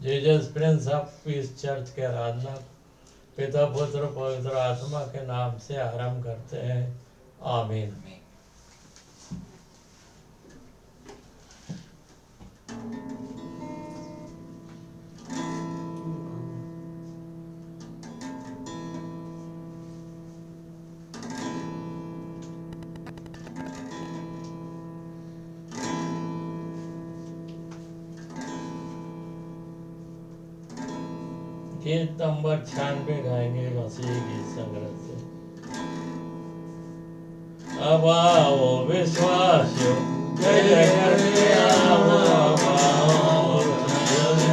Jesus Prince of peace church के आराधना पिता पुत्र पवित्र आत्मा के नाम से आरंभ करते हैं। आमीन। गीत नंबर 96 गाएंगे मसीह गीत संग्रह से। अब आओ विश्वासियों, जय जय करके आओ, अब आओ चलने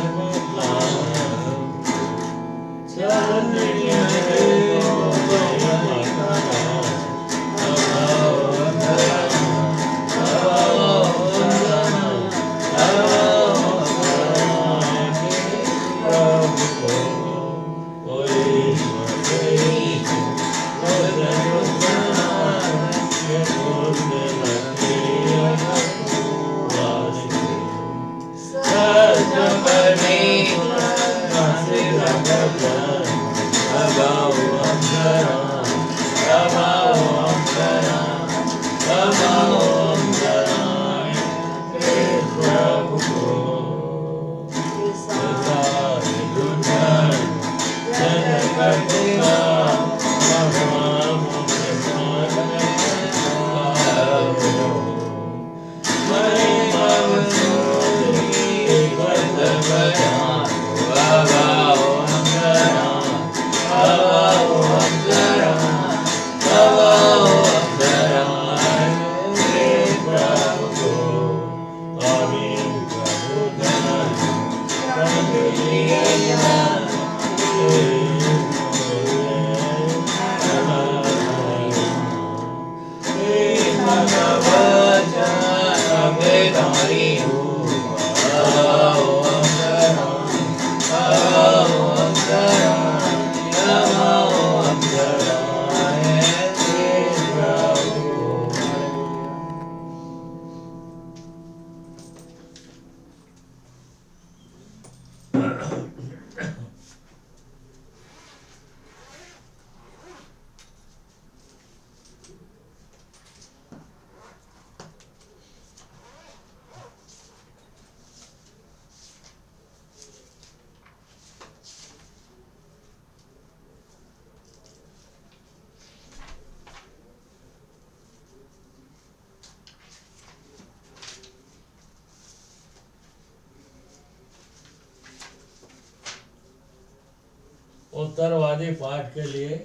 उत्तरवादी पाठ के लिए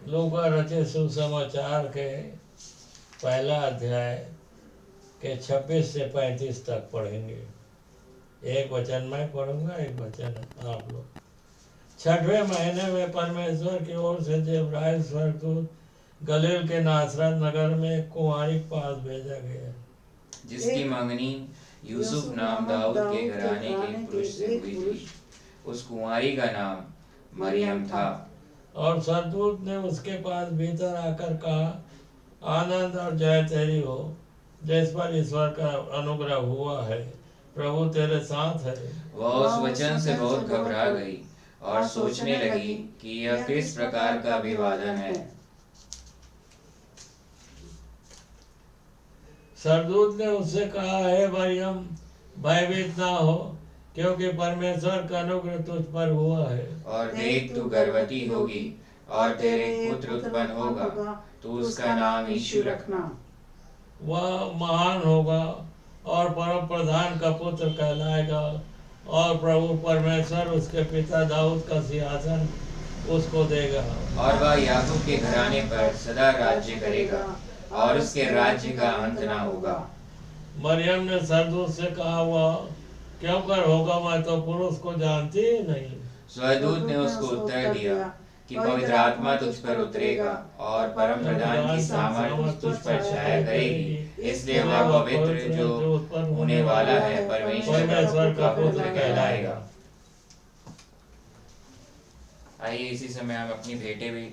लूका रचित सुसमाचार के पहला अध्याय के 26 से 35 तक पढ़ेंगे। एक वचन मैं पढ़ूंगा, एक वचन आप लोग। 6वें महीने में परमेश्वर की ओर से जिब्राइल स्वर्गदूत गलील के नासरत नगर में एक कुंवारी के पास भेजा गया, जिसकी मंगनी यूसुफ नाम दाऊद के घराने के पुरुष से हुई थी। उस कुंवारी का नाम मरियम था। और स्वर्गदूत ने उसके पास भीतर आकर कहा, आनंद और जय तेरी हो, जिस पर ईश्वर का अनुग्रह हुआ है, प्रभु तेरे साथ है। वह उस वचन से बहुत घबरा गई और सोचने लगी कि यह किस प्रकार का अभिवादन है। स्वर्गदूत ने उससे कहा, हे मरियम, भयभीत ना हो, क्योंकि परमेश्वर का अनुग्रह तुझ पर हुआ है। और देख, तू गर्भवती होगी और तेरे पुत्र उत्पन्न होगा, तू उसका नाम यीशु रखना। वह महान होगा और परम प्रधान का पुत्र कहलाएगा, और प्रभु परमेश्वर उसके पिता दाऊद का सिंहासन उसको देगा, और वह याकूब के घराने पर सदा राज्य करेगा, और उसके राज्य का अंत ना होगा। मरियम ने स्वर्गदूत से कहा, वह क्यों कर होगा, मैं तो पुरुष को जानती ही नहीं। स्वर्गदूत ने उसको उत्तर दिया कि पवित्र आत्मा तुझ पर उतरेगा और परम प्रधान की सामर्थ तुझ पर छाया करेगी, इसलिए वह पवित्र जो होने वाला है परमेश्वर का पुत्र कहलाएगा। आइए इसी समय हम अपनी भेंटें भी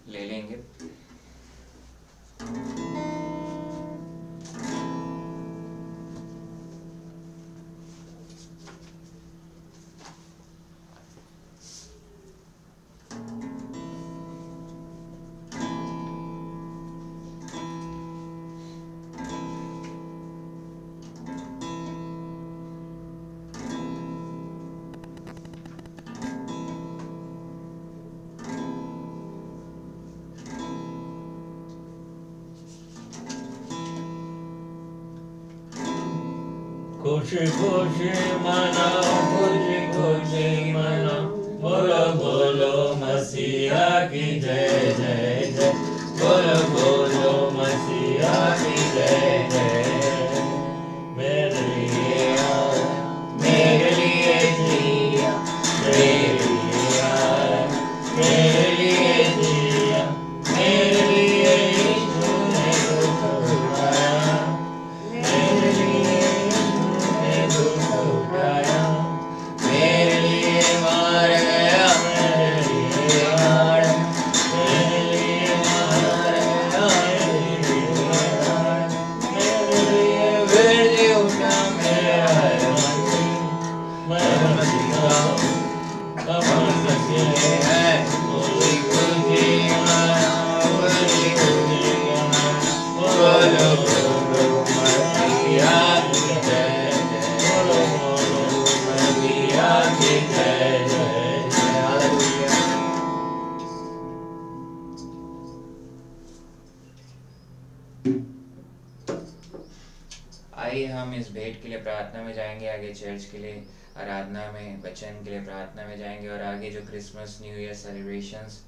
ले लेंगे। खुशी खुशी मनाओ, खुशी खुशी मनाओ, बोलो बोलो मसीहा की जय जय जय, बोलो बोलो मसीहा की जय जय। मेरे लिए आया, मेरे लिए जिया, मेरे लिए आया, मेरे लिए जिया, मेरे लिए यीशु ने दुख उठाया, मेरे लिए यीशु ने दुख उठाया, मेरे लिए मार गया, मेरे लिए मार, मेरे लिए मार गया, मेरे लिए वेदी उठा, मेरा है मसीह, मैं मसीहा हूँ, अब मसीह है, खुशी खुशी मनाओ, खुशी खुशी मनाओ, बोलो बोलो मसीहा की जय जय, बोलो बोलो मसीहा की जय जय जय। हालेलुया। आइए हम इस भेंट के लिए प्रार्थना में जाएंगे, आगे चर्च के लिए आराधना में, वचन के लिए प्रार्थना में जाएंगे, और आगे जो Christmas new year celebrations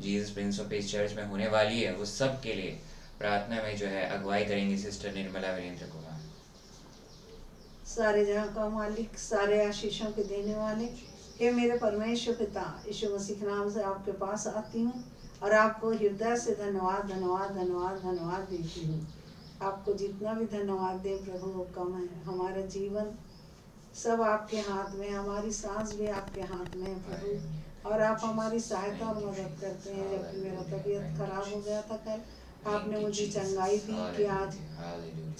Jesus Prince of peace church में होने वाली है, वो सब के लिए प्रार्थना में जो है अगुवाई करेंगी सिस्टर निर्मला वीरेंद्र कुमार। सारे जहाँ का मालिक, सारे आशीषों के देने वाले, हे मेरे परमेश्वर पिता, यीशु मसीह के नाम से आपके पास आती हूँ और आपको हृदय से धन्यवाद धन्यवाद धन्यवाद धन्यवाद देती हूँ। आपको जितना भी धन्यवाद दे प्रभु वो कम है। हमारा जीवन सब आपके हाथ में, हमारी सांस भी आपके हाथ में है प्रभु, और आप हमारी सहायता और मदद करते हैं। जबकि मेरा तबीयत खराब हो गया था कल, आपने मुझे चंगाई दी कि आज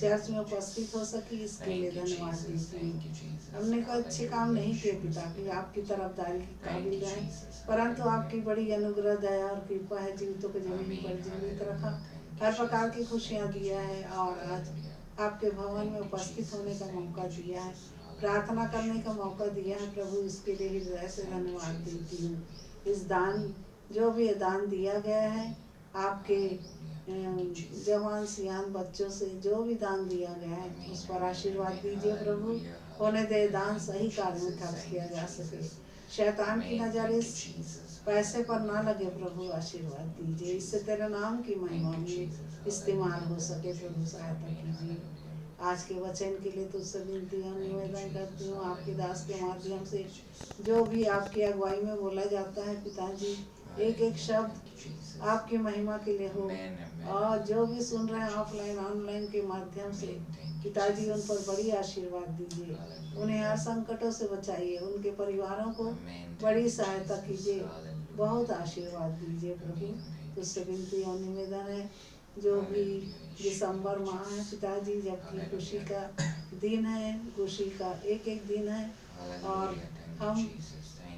चर्च में उपस्थित हो सकी, इसके लिए धन्यवाद देती हूँ। हमने कोई अच्छे काम नहीं किए पिता कि आपकी तरफदारी के काबिल रहे, परंतु आपकी बड़ी अनुग्रह दया और कृपा है, जीवितों को जमीन पर जीवित रखा, हर प्रकार की खुशियाँ दिया है, और आज आपके भवन में उपस्थित होने का मौका दिया है, प्रार्थना करने का मौका दिया है प्रभु। इसके लिए हृदय से धन्यवाद देती हूँ। इस दान, जो भी दान दिया गया है, आपके जवान सियान बच्चों से जो भी दान दिया गया है, उस पर आशीर्वाद दीजिए प्रभु। होने दे दान सही कार्य में खर्च किया जा सके, शैतान की नजर इस पैसे पर ना लगे प्रभु। आशीर्वाद दीजिए, इससे तेरे नाम की महिमा में इस्तेमाल हो सके प्रभु। सहायता कीजिए। आज के वचन के लिए तुझसे विनती और निवेदन करती हूँ, आपके दास के माध्यम से जो भी आपकी अगुवाई में बोला जाता है पिताजी, एक एक शब्द आपकी महिमा के लिए हो, और जो भी सुन रहे हैं ऑफलाइन ऑनलाइन के माध्यम से पिताजी, उन पर बड़ी आशीर्वाद दीजिए, उन्हें हर संकटों से बचाइए, उनके परिवारों को बड़ी सहायता कीजिए, बहुत आशीर्वाद दीजिए प्रभु। तुझसे विनती और निवेदन है, जो भी दिसंबर माह है पिताजी, जबकि खुशी का दिन है, खुशी का एक एक दिन है, और हम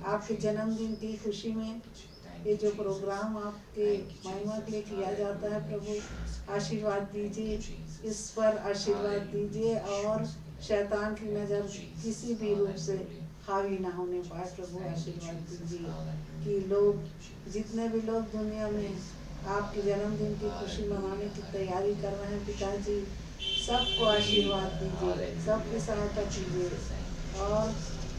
आपके जन्मदिन की खुशी में ये जो प्रोग्राम आपके महिमा के लिए किया जाता है प्रभु, आशीर्वाद दीजिए, इस पर आशीर्वाद दीजिए, और शैतान की नज़र किसी भी रूप से हावी ना होने पाए प्रभु। आशीर्वाद दीजिए कि लोग, जितने भी लोग दुनिया में आपके जन्मदिन की खुशी मनाने की तैयारी कर रहे हैं पिताजी, सबको आशीर्वाद दीजिए, सबकी सहायता कीजिए, और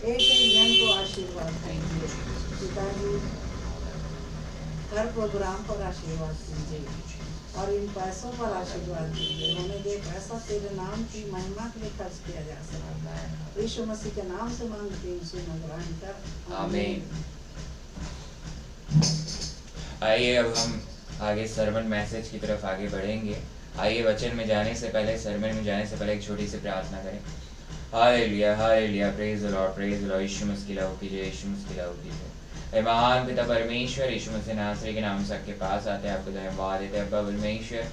एक एक जन को आशीर्वाद दीजिए पिताजी। हर प्रोग्राम पर आशीर्वाद दीजिए, और इन पैसों पर आशीर्वाद दीजिए। होने दे पैसा तेरे नाम की महिमा के लिए खर्च किया जा सकता है। यीशु मसीह के नाम से मांगते हैं, सुन ग्रहण कर, आमीन। आइए अब हम आगे सरमन मैसेज की तरफ आगे बढ़ेंगे। आइए वचन में जाने से पहले, सरमन में जाने से पहले एक छोटी सी प्रार्थना करें। Hallelujah hallelujah, praise the lord, praise the lord. यीशु मसीह की लहू कीजिए, यीशु मसीह की लहू कीजिए। हे महान पिता परमेश्वर, यीशु मसीह नासरी के नाम से आपके पास आते हैं, आपको धन्यवाद देते हैं अब्बा परमेश्वर,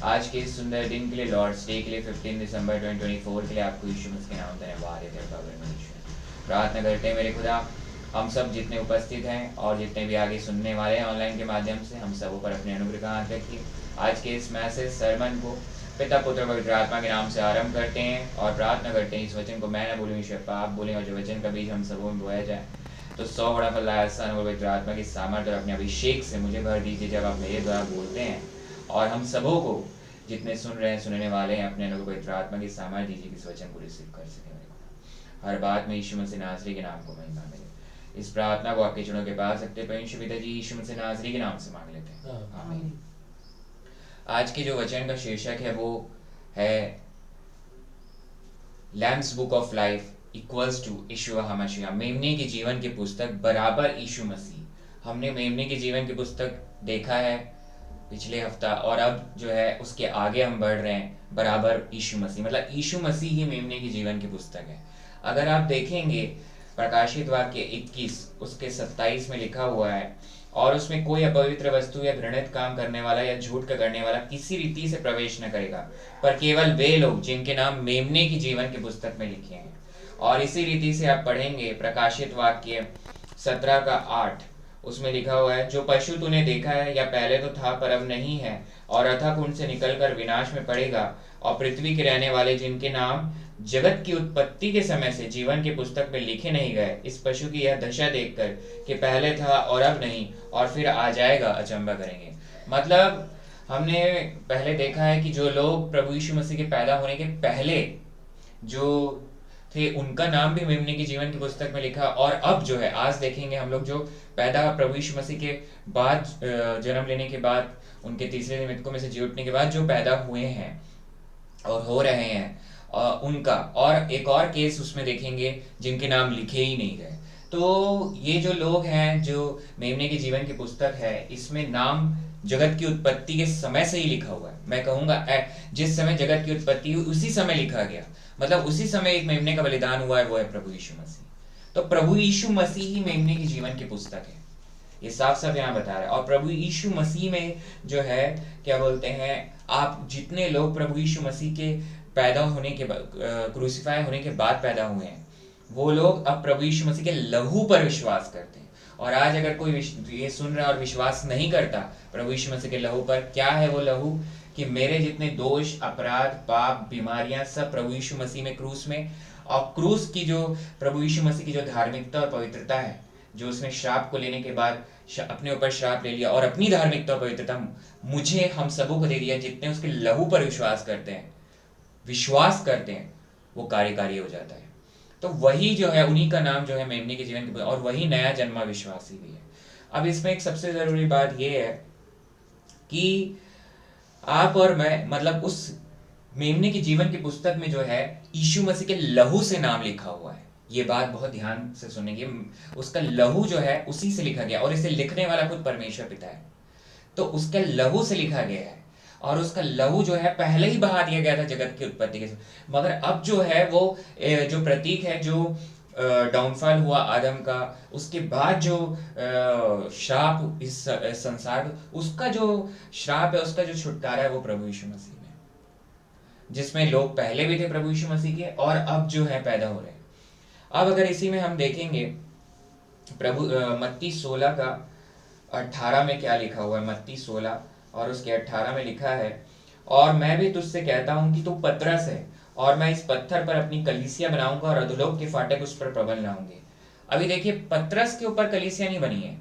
आज के इस सुंदर दिन के लिए, लॉर्ड्स डे के लिए, 15 दिसंबर 2024 के लिए आपको यीशु मसीह के नाम धन्यवाद देते हैं अब्बा परमेश्वर। प्रार्थना करते हैं मेरे खुदा, हम सब जितने उपस्थित हैं और जितने भी आगे सुनने वाले हैं ऑनलाइन के माध्यम से, हम सबों पर अपने अनुग्रह का हाथ रखिए। आज के इस मैसेज सरमन को पिता पुत्र पवित्र आत्मा के नाम से आरंभ करते हैं और प्रार्थना करते हैं, इस वचन को मैं न बोलूँ ईश्वर आप बोलें, और जो वचन का बीज हम सबों में बोया जाए तो 100 बड़ा फल लाया पवित्र आत्मा की सामर्थ्य और अपने अभिषेक से मुझे भर दीजिए जब आप मेरे द्वारा बोलते हैं, और हम सबों को जितने सुन रहे हैं, सुनने वाले हैं, अपने को पवित्र आत्मा की सामर्थ्य दीजिए कि इस वचन को रिसीव कर सके मेरे को। हर बात में यीशु मसीह नासरी के नाम को महिमा मिले। इस प्रार्थना को आपके चरणों के पास रखते परमेश्वर पिता जी यीशु मसीह नासरी के नाम से मांग लेते हैं, आमीन। आज के जो वचन का शीर्षक है वो है lamb's book of life equals to यीशुआ हमाशिया, मेमने के जीवन की पुस्तक बराबर यीशु मसीह। हमने मेमने के जीवन की पुस्तक देखा है पिछले हफ्ता, और अब जो है उसके आगे हम बढ़ रहे हैं बराबर यीशु मसीह, मतलब यीशु मसीह ही मेमने के जीवन की पुस्तक है। अगर आप देखेंगे प्रकाशित वाक्य 21 उसके 27 में लिखा हुआ है, और उसमें कोई अपवित्र वस्तु या घृणित काम करने वाला या झूठ का करने वाला किसी रीति से प्रवेश न करेगा, पर केवल वे लोग जिनके नाम मेमने की जीवन की पुस्तक में लिखे हैं। और इसी रीति से आप पढ़ेंगे प्रकाशित वाक्य 17 का 8, उसमें लिखा हुआ है, जो पशु तूने देखा है या पहले तो था पर अब नहीं है, और अथक कुंड से निकलकर विनाश में पड़ेगा, और पृथ्वी के रहने वाले जिनके नाम जगत की उत्पत्ति के समय से जीवन की पुस्तक में लिखे नहीं गए, इस पशु की यह दशा देखकर कि पहले था और अब नहीं और फिर आ जाएगा, अचंभा करेंगे। मतलब हमने पहले देखा है कि जो लोग प्रभु यीशु मसीह के पैदा होने के पहले जो थे उनका नाम भी मेमने की जीवन की पुस्तक में लिखा, और अब जो है आज देखेंगे हम लोग जो पैदा प्रभु यीशु मसीह के बाद जन्म लेने के बाद उनके तीसरे दिन मृतकों में से जी उठने के बाद जो पैदा हुए हैं और हो रहे हैं उनका, और एक और केस उसमें देखेंगे जिनके नाम लिखे ही नहीं गए। तो ये जो लोग हैं जो मेमने की जीवन की पुस्तक है, इसमें नाम जगत की उत्पत्ति के समय से ही लिखा हुआ है। मैं कहूंगा जिस समय जगत की उत्पत्ति हुई उसी समय लिखा गया, मतलब उसी समय एक मेमने का बलिदान हुआ है, वो है प्रभु यीशु मसीह। तो प्रभु यीशु मसीह ही मेमने की जीवन की पुस्तक है, ये साफ साफ यहाँ बता रहा है। और प्रभु यीशु मसीह में जो है क्या बोलते हैं, आप जितने लोग प्रभु यीशु मसीह के पैदा होने के बाद, क्रूसिफाई होने के बाद पैदा हुए हैं, वो लोग अब प्रभु यीशु मसीह के लहू पर विश्वास करते हैं। और आज अगर कोई ये सुन रहा है और विश्वास नहीं करता प्रभु यीशु मसीह के लहू पर, क्या है वो लहू? कि मेरे जितने दोष, अपराध, पाप, बीमारियां सब प्रभु यीशु मसीह में क्रूस में, और क्रूस की जो प्रभु यीशु मसीह की जो धार्मिकता और पवित्रता है, जो उसने श्राप को लेने के बाद अपने ऊपर श्राप ले लिया और अपनी धार्मिकता और पवित्रता मुझे, हम सबों को दे दिया, जितने उसके लहू पर विश्वास करते हैं वो कार्यकारी हो जाता है। तो वही जो है उन्हीं का नाम जो है मेमने के जीवन की, और वही नया जन्मा विश्वासी भी है। अब इसमें एक सबसे जरूरी बात यह है कि आप और मैं, मतलब उस मेमने के जीवन की पुस्तक में जो है यीशु मसीह के लहू से नाम लिखा हुआ है। ये बात बहुत ध्यान से सुनेंगे, उसका लहू जो है उसी से लिखा गया, और इसे लिखने वाला खुद परमेश्वर पिता है। तो उसका लहू से लिखा गया है, और उसका लहू जो है पहले ही बहा दिया गया था जगत की उत्पत्ति के समय। मगर अब जो है वो जो प्रतीक है, जो डाउनफॉल हुआ आदम का, उसके बाद जो श्राप इस संसार, उसका जो श्राप है, उसका जो छुटकारा है, वो प्रभु यीशु मसीह में, जिसमें लोग पहले भी थे प्रभु यीशु मसीह के, और अब जो है पैदा हो रहे हैं। अब अगर इसी में हम देखेंगे प्रभु मत्ती 16 का 18 में क्या लिखा हुआ है, मत्ती 16 और उसके 18 में लिखा है, और मैं भी तुझसे कहता हूं कि तू पतरस है, और मैं इस पत्थर पर अपनी कलीसिया बनाऊंगा, और अधोलोक के फाटक उस पर प्रबल न होंगे। अभी देखिए, पतरस के ऊपर कलीसिया नहीं बनी है,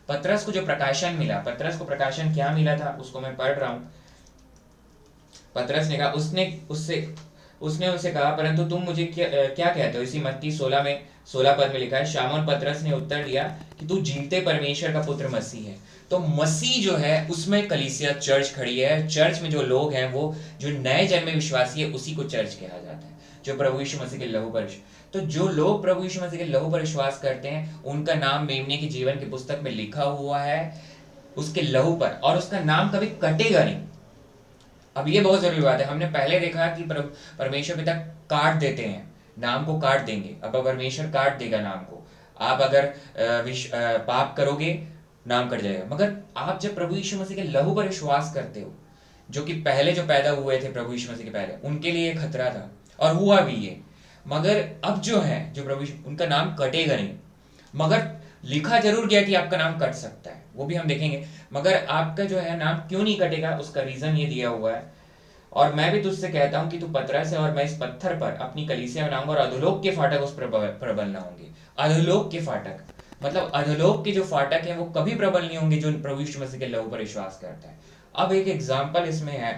पतरस को जो प्रकाशन मिला, पतरस को प्रकाशन क्या मिला था उसको मैं पढ़ रहा हूं। पतरस ने कहा, उसने उसे कहा, परंतु तुम मुझे क्या कहते हो? इसी मत्ती 16 में 16 पद में लिखा है, शामौन पतरस ने उत्तर दिया कि तू जीते परमेश्वर का पुत्र मसीह है। तो मसीह जो है उसमें कलीसिया, चर्च खड़ी है। चर्च में जो लोग हैं, वो जो नए जन्मे विश्वासी है, उसी को चर्च कहा जाता है, जो प्रभु यीशु मसीह के लहू पर। तो जो लोग प्रभु यीशु मसीह के लहू पर विश्वास करते हैं, उनका नाम मेमने की जीवन की पुस्तक में लिखा हुआ है उसके लहू पर, और उसका नाम कभी कटेगा नहीं। अब ये बहुत जरूरी बात है। हमने पहले देखा कि परमेश्वर पिता काट देते हैं, नाम को काट देंगे। अब परमेश्वर काट देगा नाम को। आप अगर पाप करोगे, नाम कट जाएगा। मगर आप जब प्रभु यीशु मसीह के लहू पर विश्वास करते हो, जो कि पहले जो पैदा हुए थे प्रभु यीशु मसीह के पहले, उनके लिए खतरा था और हुआ भी ये। मगर अब जो है, जो प्रभु, उनका नाम कटेगा नहीं। मगर लिखा जरूर गया कि आपका नाम कट सकता है, वो भी हम देखेंगे। मगर आपका जो है नाम क्यों नहीं कटेगा, उसका रीजन ये दिया हुआ है, और मैं भी तुझसे कहता हूं कि तू पतरस है, और मैं इस पत्थर पर अपनी कलीसिया बनाऊंगा, और अधोलोक के फाटक उस पर प्रबल न होंगे। अधोलोक के फाटक मतलब अधोलोक के जो फाटक है वो कभी प्रबल नहीं होंगे जो प्रभु यीशु मसीह के लहू पर विश्वास करता है। अब एक एग्जाम्पल इसमें है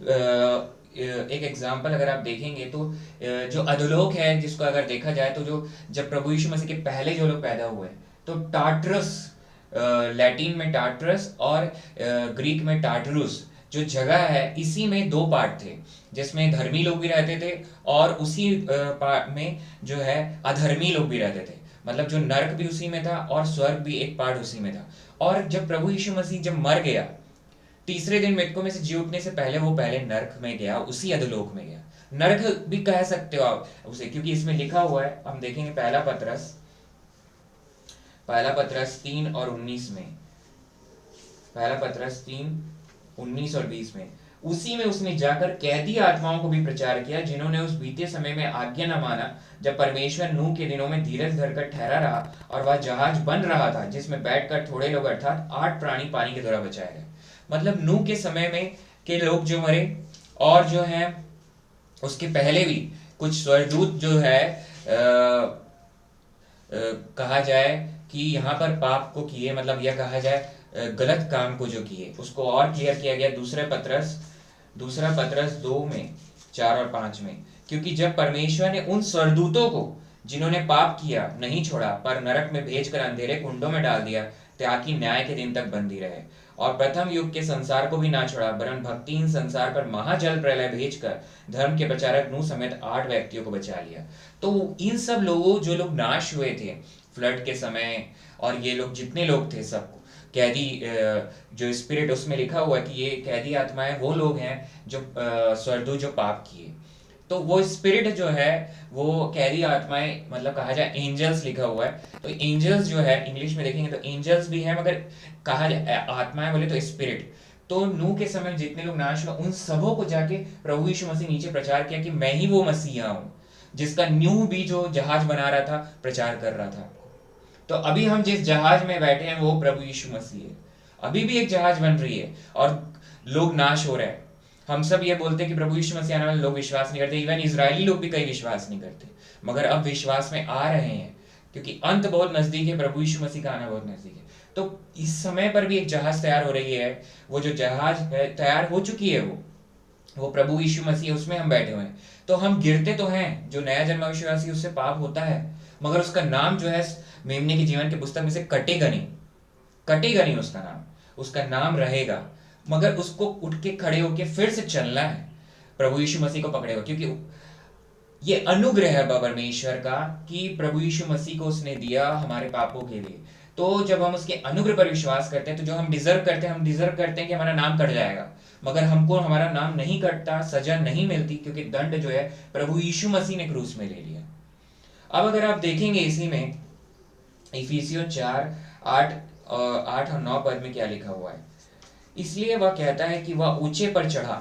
एक एग्जाम्पल अगर आप देखेंगे तो जो अधोलोक है, जिसको अगर देखा जाए तो जो जब प्रभु यीशु मसीह के पहले जो लोग पैदा हुए तो टार्टरस, लैटिन में टार्टरस और ग्रीक में टार्टरुस जो जगह है, इसी में दो पार्ट थे जिसमें धर्मी लोग भी रहते थे और उसी पार्ट में जो है अधर्मी लोग भी रहते थे। मतलब जो नर्क भी उसी में था और स्वर्ग भी एक पार्ट उसी में था। और जब प्रभु यीशु मसीह जब मर गया, तीसरे दिन मृतकों में से जी उठने से पहले वो पहले नर्क में गया, उसी अधोलोक में गया। नर्क भी कह सकते हो आप उसे, क्योंकि इसमें लिखा हुआ है, हम देखेंगे पहला पत्रस 3 और 19 में, पहला पत्रस 3, 19 और 20 में, उसी में उसने जाकर कैदी आत्माओं को भी प्रचार किया जिन्होंने उस बीते समय में आज्ञा न माना, जब परमेश्वर नूह के दिनों में धीरज धरकर ठहरा रहा और वह जहाज बन रहा था जिसमें बैठकर थोड़े लोग अर्थात 8 प्राणी पानी के द्वारा बचाए गए। मतलब नूह के समय में के लोग जो मरे, और जो है उसके पहले भी कुछ स्वर्गदूत जो है कहा जाए कि यहाँ पर पाप को किए, मतलब यह कहा जाए गलत काम को जो किए, उसको और क्लियर किया गया दूसरा पत्रस 2 में 4 और 5 में। क्योंकि जब परमेश्वर ने उन स्वर्गदूतों को जिन्होंने पाप किया नहीं छोड़ा पर नरक में भेजकर अंधेरे कुंडों में डाल दिया ताकि न्याय के दिन तक बंदी रहे, और प्रथम युग के संसार को भी ना छोड़ा वरन भक्तिहीन संसार पर महाजल प्रलय भेजकर धर्म के प्रचारक नूह समेत 8 व्यक्तियों को बचा लिया। तो इन सब लोगों जो लोग नाश हुए थे फ्लड के समय, और ये लोग जितने लोग थे सबको कैदी, जो स्पिरिट उसमें लिखा हुआ है कि ये कैदी आत्माएं वो लोग हैं जो स्वर्गदूत जो पाप किए, तो वो स्पिरिट जो है वो कैदी आत्माएं, मतलब कहा जाए एंजल्स लिखा हुआ है, तो एंजल्स जो है इंग्लिश में देखेंगे तो एंजल्स भी है, मगर कहा जाए आत्माएं बोले तो स्पिरिट। तो नूह के समय जितने लोग नाश हुए उन सबों को जाके प्रभु यीशु मसीह नीचे प्रचार किया कि मैं ही वो मसीहा हूँ जिसका नूह भी जो जहाज बना रहा था प्रचार कर रहा था। तो अभी हम जिस जहाज में बैठे हैं वो प्रभु यीशु मसीह है। अभी भी एक जहाज बन रही है और लोग नाश हो रहे हैं। हम सब ये बोलते हैं कि प्रभु यीशु मसीह आने वाले, लोग विश्वास नहीं करते, इवन इजरायली लोग भी कई विश्वास नहीं करते, मगर अब विश्वास में आ रहे हैं क्योंकि अंत बहुत नजदीक है, प्रभु यीशु मसीह का आना बहुत नजदीक है। तो इस समय पर भी एक जहाज तैयार हो रही है, वो जो जहाज है तैयार हो चुकी है, वो प्रभु यीशु मसीह, उसमें हम बैठे हुए हैं। तो हम गिरते तो हैं, जो नया जन्मा विश्वासी उससे पाप होता है, मगर उसका नाम जो है मेमने के जीवन की पुस्तक में से कटेगा नहीं उसका नाम रहेगा, मगर उसको उठ के खड़े होके फिर से चलना है, प्रभु यीशु मसीह को पकड़ेगा, क्योंकि ये अनुग्रह है परमेश्वर का कि प्रभु यीशु मसीह को उसने दिया हमारे पापों के लिए। तो जब हम उसके अनुग्रह पर विश्वास करते हैं तो जो हम डिजर्व करते हैं कि हमारा नाम कट जाएगा, मगर हमको हमारा नाम नहीं कटता, सजा नहीं मिलती, क्योंकि दंड जो है प्रभु यीशु मसीह ने क्रूस में ले लिया। अब अगर आप देखेंगे इसी में इफिसियों 4:8 और 9 पद में क्या लिखा हुआ है, इसलिए वह कहता है कि वह ऊंचे पर चढ़ा,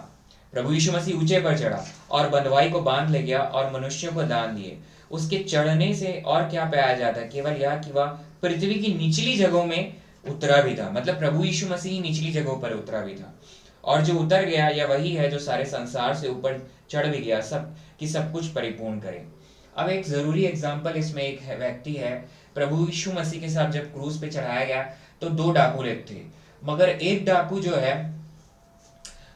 प्रभु यीशु मसीह ऊंचे पर चढ़ा और बंधुआई को बांध ले गया और मनुष्यों को दान दिए। उसके चढ़ने से और क्या पाया जाता है, केवल यह कि वह पृथ्वी की निचली जगहों में उतरा भी था। मतलब प्रभु यीशु मसीह निचली जगहों पर उतरा भी था, और जो उतर गया यह वही है जो सारे संसार से ऊपर चढ़ भी गया, सब कुछ परिपूर्ण करे। अब एक जरूरी एग्जाम्पल इसमें एक व्यक्ति है, प्रभु यीशु मसीह के साथ जब क्रूस पे चढ़ाया गया तो 2 डाकू थे, मगर एक डाकू जो है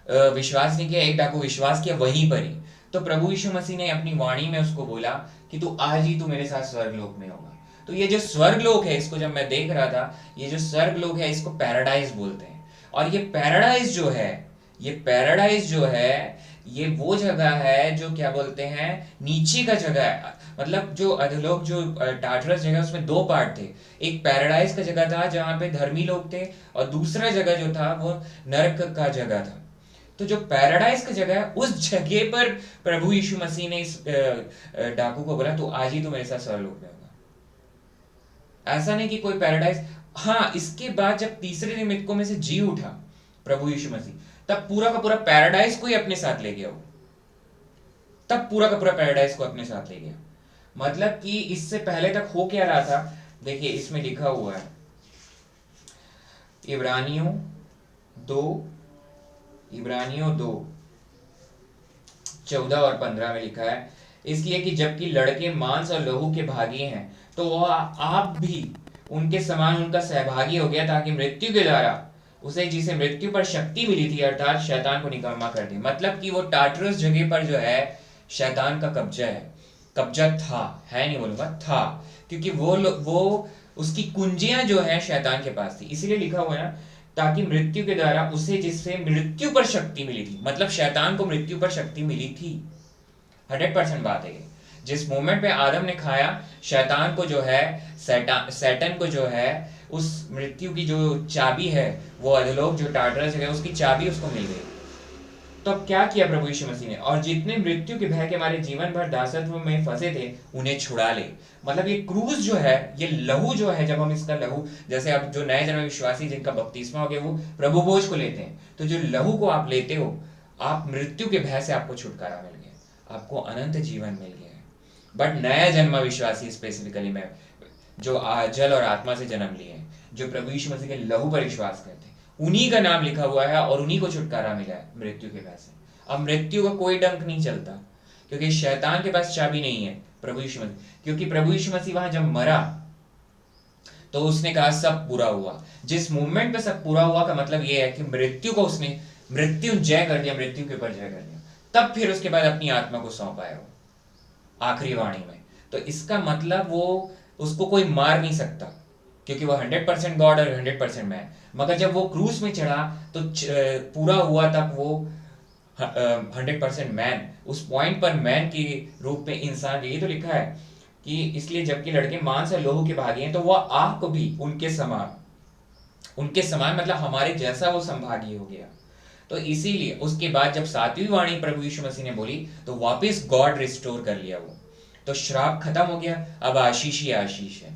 विश्वास नहीं किया, एक डाकू विश्वास किया वहीं पर ही। तो प्रभु यीशु मसीह ने अपनी वाणी में उसको बोला कि तू आज ही तू मेरे साथ स्वर्गलोक में होगा। तो ये जो स्वर्गलोक है, इसको जब मैं देख रहा था, ये जो स्वर्गलोक है इसको पैराडाइज बोलते हैं। और ये पैराडाइज जो है ये वो जगह है जो क्या बोलते हैं नीचे का जगह है। मतलब जो अधोलोक, जो टार्टरस जगह, उसमें 2 पार्ट थे। एक पैराडाइज का जगह था जहाँ पे धर्मी लोग थे, और दूसरा जगह जो था वो नरक का जगह था। तो जो पैराडाइज का जगह है उस जगह पर प्रभु यीशु मसीह ने इस डाकू को बोला तो आज ही तो मेरे साथ स्वर्गलोक में होगा। ऐसा नहीं कि कोई पैराडाइज, हाँ इसके बाद जब तीसरे दिन मृतकों में से जी उठा प्रभु यीशु मसीह, तब पूरा का पूरा पैराडाइज को ही अपने साथ ले गया वो, तब पूरा का पूरा पैराडाइज को अपने साथ ले गया। मतलब कि इससे पहले तक हो क्या रहा था, देखिए इसमें लिखा हुआ है इब्रानियों 2:14 और 15 में लिखा है, इसलिए कि जबकि लड़के मांस और लहू के भागी हैं तो वह आप भी उनके समान उनका सहभागी हो गया, ताकि मृत्यु के द्वारा उसे जिसे मृत्यु पर शक्ति मिली थी, अर्थात शैतान को निकम्मा कर दिया। मतलब कि वो टाटरस जगह पर जो है शैतान का कब्जा है, कब्जा था, है नहीं बोलूंगा, था, क्योंकि वो उसकी कुंजियां जो है शैतान के पास थी। इसीलिए लिखा हुआ है ना, ताकि मृत्यु के द्वारा उसे जिससे मृत्यु पर शक्ति मिली थी, मतलब शैतान को मृत्यु पर शक्ति मिली थी। 100% बात है ये। जिस मोमेंट पे आदम ने खाया, शैतान को जो है, सैटन को जो है उस मृत्यु की जो चाबी है, वो अधोलोक जो टाटरस है उसकी चाबी उसको मिल गई। तो अब क्या किया प्रभु यीशु मसीह ने, और जितने मृत्यु के भय के हमारे जीवन भर दासत्व में फंसे थे उन्हें छुड़ा ले। मतलब ये क्रूस जो है, ये लहू जो है, जब हम इसका लहू, जैसे अब जो नए जन्म विश्वासी जिनका बपतिस्मा हो गया वो प्रभु भोज को लेते हैं, तो जो लहू को आप लेते हो, आप मृत्यु के भय से आपको छुटकारा मिल गया, आपको अनंत जीवन मिल गया है। बट नया जन्म विश्वासी स्पेसिफिकली में जो जल और आत्मा से जन्म लिए हैं, जो प्रभु यीशु मसीह के लहू पर विश्वास करते हैं, उन्हीं का नाम लिखा हुआ है और उन्हीं को छुटकारा मिला है मृत्यु के भय से। अब मृत्यु का कोई डंक नहीं चलता, क्योंकि शैतान के पास चाबी नहीं है प्रभु यीशु मसीह, क्योंकि प्रभु यीशु मसीह वहां जब मरा तो उसने कहा सब पूरा हुआ। जिस मूवमेंट पे सब पूरा हुआ का मतलब यह है कि मृत्यु को उसने मृत्यु जय कर दिया, मृत्यु के ऊपर जय कर दिया, तब फिर उसके बाद अपनी आत्मा को सौंपा है वो आखिरी वाणी में। तो इसका मतलब वो उसको कोई मार नहीं सकता, क्योंकि वो 100% गॉड और 100% मैन। मगर जब वो क्रूस में चढ़ा तो पूरा हुआ, तब वो 100% मैन, उस पॉइंट पर मैन के रूप में इंसान। यही तो लिखा है कि इसलिए जबकि लड़के मांस और लोहू के भागी हैं, तो वह आप भी उनके समान मतलब हमारे जैसा वो संभागी हो गया। तो इसीलिए उसके बाद जब 7वीं वाणी प्रभु यीशु मसीह ने बोली तो वापस गॉड रिस्टोर कर लिया वो, तो श्राप खत्म हो गया, अब आशीष ही आशीष है,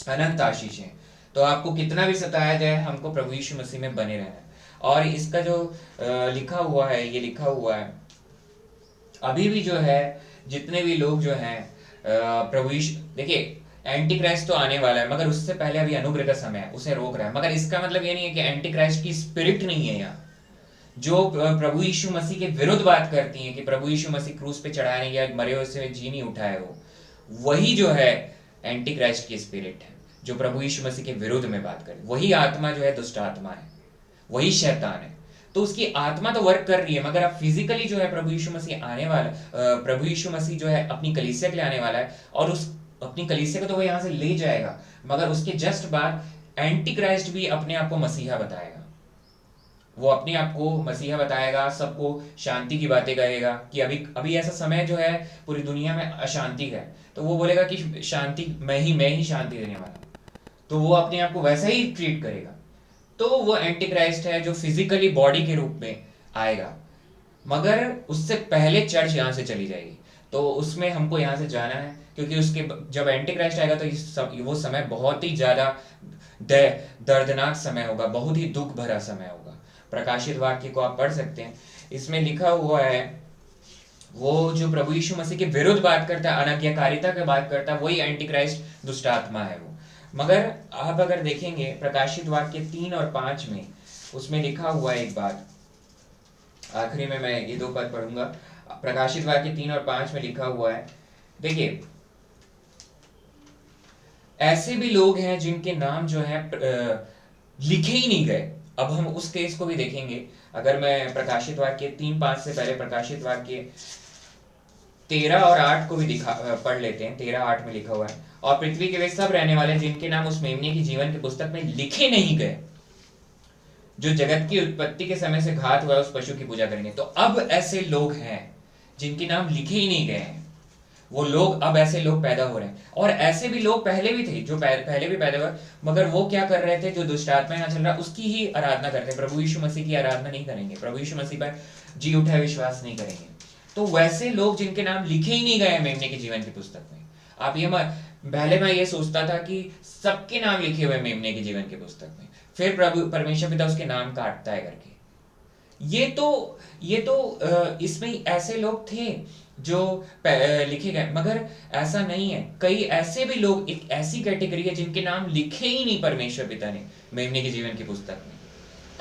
अनंत आशीष है। तो आपको कितना भी सताया जाए, हमको प्रभु यीशु मसीह में बने रहना है। और इसका जो लिखा हुआ है, ये लिखा हुआ है अभी भी जो है, जितने भी लोग जो हैं प्रभु यीशु, देखिए एंटी क्राइस्ट तो आने वाला है, मगर उससे पहले अभी अनुग्रह का समय है, उसे रोक रहा है। मगर इसका मतलब ये नहीं है कि एंटी क्राइस्ट की स्पिरिट नहीं है यहाँ। जो प्रभु यीशु मसीह के विरुद्ध बात करती हैं कि प्रभु यीशु मसीह क्रूस पे चढ़ाया नहीं गया, मरे हुए से जी नहीं उठाए, वही जो है एंटी क्राइस्ट की स्पिरिट है, जो प्रभु यीशु मसीह के विरुद्ध में बात करे। वही आत्मा जो है दुष्ट आत्मा है, वही शैतान है। तो उसकी आत्मा तो वर्क कर रही है, मगर अब फिजिकली जो है प्रभु यीशु मसीह आने वाला, प्रभु यीशु मसीह जो है अपनी कलीसिया के लिए आने वाला है, और उस अपनी कलीसिया को तो वो यहाँ से ले जाएगा, मगर उसके जस्ट बाद एंटी क्राइस्ट भी अपने आप को मसीहा बताएगा। वो अपने आप को मसीहा बताएगा, सबको शांति की बातें कहेगा कि अभी ऐसा समय जो है पूरी दुनिया में अशांति का है, तो वो बोलेगा कि शांति मैं ही शांति देने वाला हूं, तो वो अपने आप को वैसा ही ट्रीट करेगा। तो वो एंटी क्राइस्ट है जो फिजिकली बॉडी के रूप में आएगा, मगर उससे पहले चर्च यहाँ से चली जाएगी। तो उसमें हमको यहाँ से जाना है, क्योंकि उसके जब एंटी क्राइस्ट आएगा तो वो समय बहुत ही ज्यादा दर्दनाक समय होगा, बहुत ही दुख भरा समय होगा। प्रकाशित वाक्य को आप पढ़ सकते हैं, इसमें लिखा हुआ है वो जो प्रभु यीशु मसीह के विरुद्ध बात करता है, अनाज्ञाकारिता की बात करता है, वही एंटी क्राइस्ट दुष्ट आत्मा है वो। मगर आप अगर देखेंगे प्रकाशित वाक्य 3 और 5 में, उसमें लिखा हुआ है एक बात, आखिरी में मैं ये 2 पद पढ़ूंगा। प्रकाशित वाक्य 3 और 5 में लिखा हुआ है, देखिए ऐसे भी लोग हैं जिनके नाम जो है लिखे ही नहीं गए। अब हम उस केस को भी देखेंगे। अगर मैं प्रकाशित वाक्य 3-5 से पहले प्रकाशित वाक्य 13 और 8 को भी पढ़ लेते हैं। 13-8 में लिखा हुआ है, और पृथ्वी के वे सब रहने वाले जिनके नाम उस मेमने की जीवन के पुस्तक में लिखे नहीं गए, जो जगत की उत्पत्ति के समय से घात हुआ उस पशु की पूजा करेंगे। तो अब ऐसे लोग हैं जिनके नाम लिखे ही नहीं गए हैं, वो लोग, अब ऐसे लोग पैदा हो रहे हैं। और ऐसे भी लोग पहले भी थे जो पहले भी पैदा हुए, मगर वो क्या कर रहे थे, जो दुष्ट आत्मा यहाँ चल रहा है उसकी ही आराधना करते हैं, प्रभु यीशु मसीह की आराधना नहीं करेंगे, प्रभु यीशु मसीह पर जी उठा विश्वास नहीं करेंगे। तो वैसे लोग जिनके नाम लिखे ही नहीं गए मेमने के जीवन की पुस्तक में, आप ये पहले मैं ये सोचता था कि सबके नाम लिखे हुए मेमने के जीवन की पुस्तक में, फिर प्रभु परमेश्वर पिता उसके नाम काटता है करके। ये तो इसमें ऐसे लोग थे जो लिखे गए, मगर ऐसा नहीं है। कई ऐसे भी लोग, एक ऐसी कैटेगरी है जिनके नाम लिखे ही नहीं परमेश्वर पिता ने मेमने के जीवन की पुस्तक में।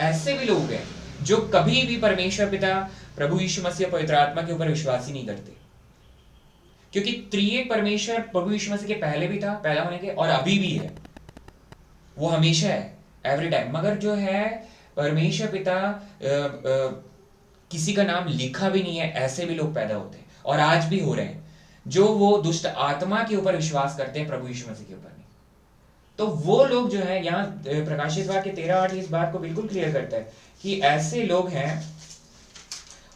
ऐसे भी लोग हैं जो कभी भी परमेश्वर पिता, प्रभु यीशु मसीह, पवित्र आत्मा के ऊपर विश्वास ही नहीं करते, क्योंकि त्रिएक परमेश्वर प्रभु यीशु मसीह के पहले भी था, पैदा होने के, और अभी भी है, वो हमेशा है, एवरी टाइम। मगर जो है परमेश्वर पिता किसी का नाम लिखा भी नहीं है, ऐसे भी लोग पैदा होते हैं और आज भी हो रहे हैं, जो वो दुष्ट आत्मा के ऊपर विश्वास करते हैं, प्रभु यीशु मसीह के ऊपर नहीं। तो वो लोग जो है, यहाँ प्रकाशित वाक्य 13:8 इस बात को बिल्कुल क्लियर करता है कि ऐसे लोग हैं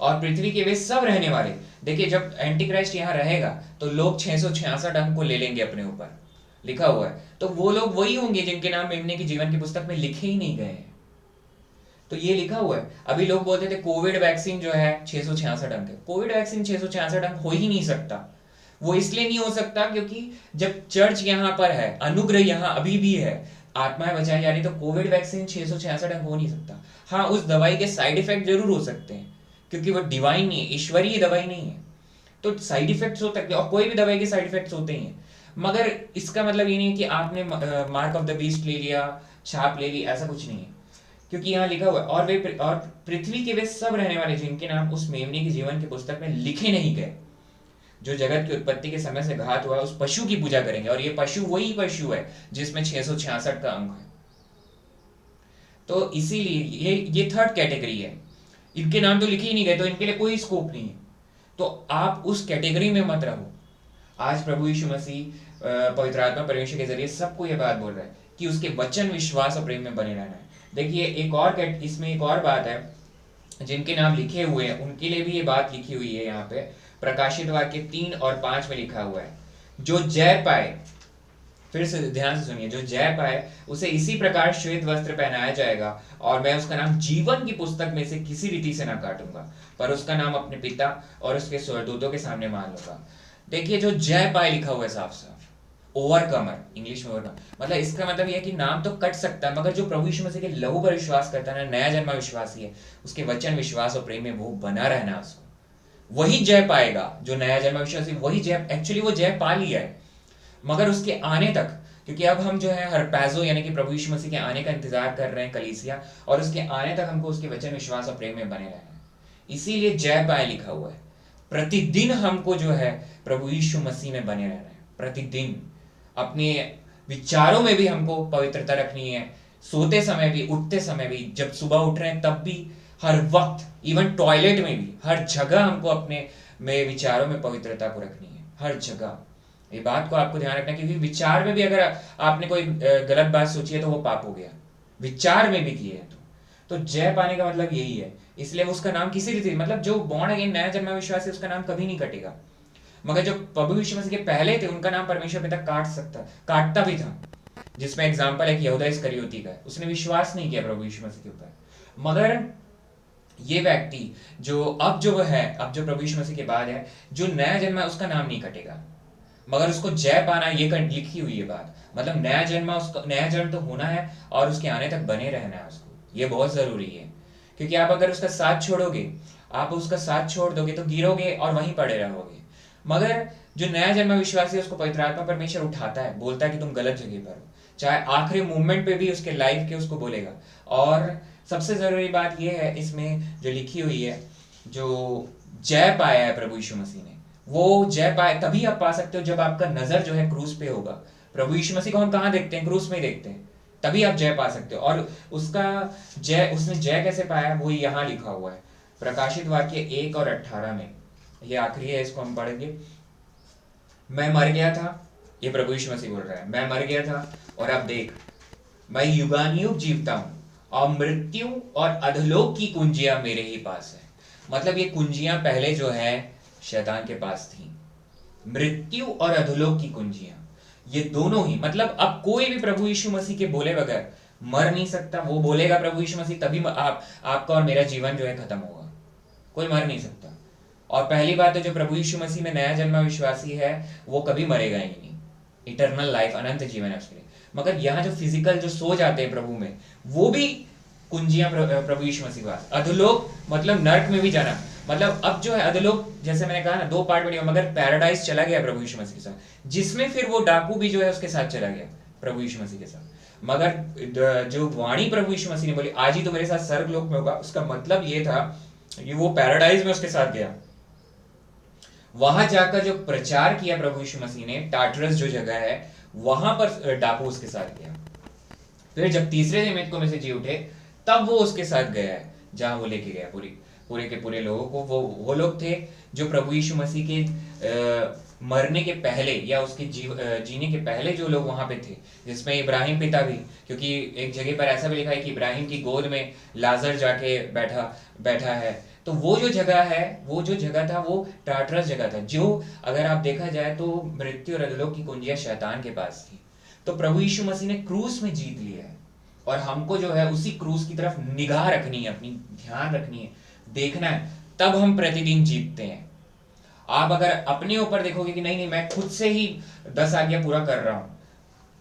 और पृथ्वी के वे सब रहने वाले। देखिए, जब एंटी क्राइस्ट यहाँ रहेगा तो लोग 666 अंक को ले लेंगे अपने ऊपर, लिखा हुआ है। तो वो लोग वही होंगे जिनके नाम मेमने की जीवन की पुस्तक में लिखे ही नहीं गए हैं। तो ये लिखा हुआ है। अभी लोग बोलते थे कोविड वैक्सीन जो है 666 अंक है। कोविड वैक्सीन 666 अंक हो ही नहीं सकता। वो इसलिए नहीं हो सकता क्योंकि जब चर्च यहाँ पर है, अनुग्रह यहाँ अभी भी है, आत्माएं बचाई जा रही, तो कोविड वैक्सीन 666 अंक हो नहीं सकता। हाँ, उस दवाई के साइड इफेक्ट जरूर हो सकते हैं क्योंकि वो डिवाइन नहीं है, ईश्वरीय दवाई नहीं है, तो साइड इफेक्ट्स हो सकते हैं और कोई भी दवाई के साइड इफेक्ट्स होते ही हैं। मगर इसका मतलब ये नहीं है कि आपने मार्क ऑफ द बीस्ट ले लिया, छाप ले ली, ऐसा कुछ नहीं है। क्योंकि यहाँ लिखा हुआ है और पृथ्वी के वे सब रहने वाले जिनके नाम उस मेमने की जीवन की पुस्तक में लिखे नहीं गए, जो जगत की उत्पत्ति के समय से घात हुआ, उस पशु की पूजा करेंगे। और ये पशु वही पशु है जिसमें 666 का अंक है। तो इसीलिए ये थर्ड कैटेगरी है। इनके नाम तो लिखे ही नहीं गए, तो इनके लिए कोई स्कोप नहीं है। तो आप उस कैटेगरी में मत रहो। आज प्रभु यीशु मसीह पवित्र आत्मा परमेश्वर के जरिए सबको यह बात बोल रहा है कि उसके वचन, विश्वास और प्रेम में बने रहना है। देखिए, इसमें एक और बात है, जिनके नाम लिखे हुए हैं उनके लिए भी ये बात लिखी हुई है। यहाँ पे प्रकाशित वाक्य 3 और 5 में लिखा हुआ है, जो जय पाए, फिर से ध्यान से सुनिए, जो जय पाए उसे इसी प्रकार श्वेत वस्त्र पहनाया जाएगा और मैं उसका नाम जीवन की पुस्तक में से किसी रीति से ना काटूंगा, पर उसका नाम अपने पिता और उसके स्वर्गदूतों के सामने मान लूंगा। देखिए, जो जय पाए लिखा हुआ है साफ साफ, ओवरकमर, इंग्लिश में ओवरकमर, मतलब इसका मतलब यह है कि नाम तो कट सकता है, मगर जो प्रभु यीशु मसीह के लहू पर विश्वास करता है ना, नया जन्मा विश्वासी है, उसके वचन, विश्वास और प्रेम में वो बना रहना, उसको वही जय पाएगा। जो नया जन्मा विश्वासी वही जय, एक्चुअली वो जय पा लिया है, मगर उसके आने तक, क्योंकि अब हम जो है हरपैजो यानी कि प्रभु यीशु मसीह के आने का इंतजार कर रहे हैं कलीसिया, और उसके आने तक हमको उसके वचन, विश्वास और प्रेम में बने रहना है। इसीलिए जय पाए लिखा हुआ है। प्रतिदिन हमको जो है प्रभु यीशु मसीह में बने रहना है। प्रतिदिन अपने विचारों में भी हमको पवित्रता रखनी है, सोते समय भी, उठते समय भी, जब सुबह उठ रहे हैं तब भी, हर वक्त, इवन टॉयलेट में भी, हर जगह हमको अपने में विचारों में पवित्रता को रखनी है, हर जगह। ये बात को आपको ध्यान रखना है, क्योंकि विचार में भी अगर आपने कोई गलत बात सोची है तो वो पाप हो गया, विचार में भी किए है तो जय पाने का मतलब यही है। इसलिए उसका नाम किसी रीति, मतलब जो बॉर्न अगेन नया जन्मा विश्वासी, उसका नाम कभी नहीं कटेगा। मगर जो प्रभु यीशु मसीह के पहले थे, उनका नाम परमेश्वर पिता काटता भी था। जिसमें एग्जांपल है कि यहूदा इस्करियोती का, उसने विश्वास नहीं किया प्रभु यीशु मसीह के ऊपर। मगर ये व्यक्ति जो अब जो प्रभु यीशु मसीह के बाद है, जो नया जन्मा है, उसका नाम नहीं कटेगा, मगर उसको जय पाना, ये लिखी हुई है बात। मतलब नया जन्मा, उसका नया जन्म तो होना है और उसके आने तक बने रहना है उसको। ये बहुत जरूरी है, क्योंकि आप अगर उसका साथ छोड़ोगे, आप उसका साथ छोड़ दोगे तो गिरोगे और वहीं पड़े रहोगे। मगर जो नया जन्मा विश्वासी है, उसको पवित्र आत्मा परमेश्वर उठाता है, बोलता है कि तुम गलत जगह पर हो, चाहे आखिरी मूवमेंट पे भी उसके लाइफ के उसको बोलेगा। और सबसे जरूरी बात यह है इसमें जो लिखी हुई है, जो जय पाया है प्रभु यीशु मसीह ने, वो जय पाए तभी आप पा सकते हो जब आपका नजर जो है क्रूस पे होगा। प्रभु यीशु मसीह को हम कहाँ देखते हैं? क्रूस में देखते हैं, तभी आप जय पा सकते हो। और उसने जय कैसे पाया, वो यहाँ लिखा हुआ है प्रकाशित वाक्य 1 और 18 में। ये आखिरी है, इसको हम पढ़ेंगे। मैं मर गया था, ये प्रभु यीशु मसीह बोल रहा है, मैं मर गया था और अब देख, मैं युगानुयुग जीवता हूं और मृत्यु और अधोलोक की कुंजियां मेरे ही पास है। मतलब ये कुंजियां पहले जो है शैतान के पास थी, मृत्यु और अधोलोक की कुंजियां, ये दोनों ही। मतलब अब कोई भी प्रभु यीशु मसीह के बोले बगैर मर नहीं सकता। वो बोलेगा प्रभु यीशु मसीह, तभी आपका और मेरा जीवन जो है खत्म होगा, कोई मर नहीं सकता। और पहली बात है, जो प्रभु यीशु मसीह में नया जन्मा विश्वासी है वो कभी मरेगा ही नहीं, इटर्नल लाइफ, अनंत जीवन है उसके लिए। मगर यहाँ जो फिजिकल जो सो जाते हैं प्रभु में, वो भी कुंजियां प्रभु यीशु मसीह के पास। अधोलोक मतलब नर्क में भी जाना, मतलब अब जो है अधोलोक, जैसे मैंने कहा ना, 2 पार्ट में, मगर पैराडाइज चला गया प्रभु यीशु मसीह के साथ, जिसमें फिर वो डाकू भी जो है उसके साथ चला गया प्रभु यीशु मसीह के साथ। मगर जो वाणी प्रभु यीशु मसीह ने बोली, आज ही तो मेरे साथ स्वर्ग लोक में होगा, उसका मतलब ये था कि वो पैराडाइज में उसके साथ गया। वहां जाकर जो प्रचार किया प्रभु यीशु मसीह ने, टाटरस जो जगह है, वहां पर डाकू उसके साथ गया। फिर जब तीसरे दिन मृतकों में से जी उठे, तब वो उसके साथ गया है जहां वो लेके गया पूरे के पूरे लोगों को। वो लोग थे जो प्रभु यीशु मसीह के मरने के पहले या उसके जीने के पहले जो लोग वहां पे थे, जिसमें इब्राहिम पिता भी, क्योंकि एक जगह पर ऐसा भी लिखा है कि इब्राहिम की गोद में लाजर जाके बैठा है। तो वो जो जगह था वो टाटरस जगह था, जो अगर आप देखा जाए तो मृत्यु और अधोलोक की कुंजियां शैतान के पास थी। तो प्रभु यीशु मसीह ने क्रूस में जीत लिया है, और हमको जो है उसी क्रूस की तरफ निगाह रखनी है, अपनी ध्यान रखनी है, देखना है, तब हम प्रतिदिन जीतते हैं। आप अगर अपने ऊपर देखोगे कि नहीं मैं खुद से ही 10 आज्ञा पूरा कर रहा हूं,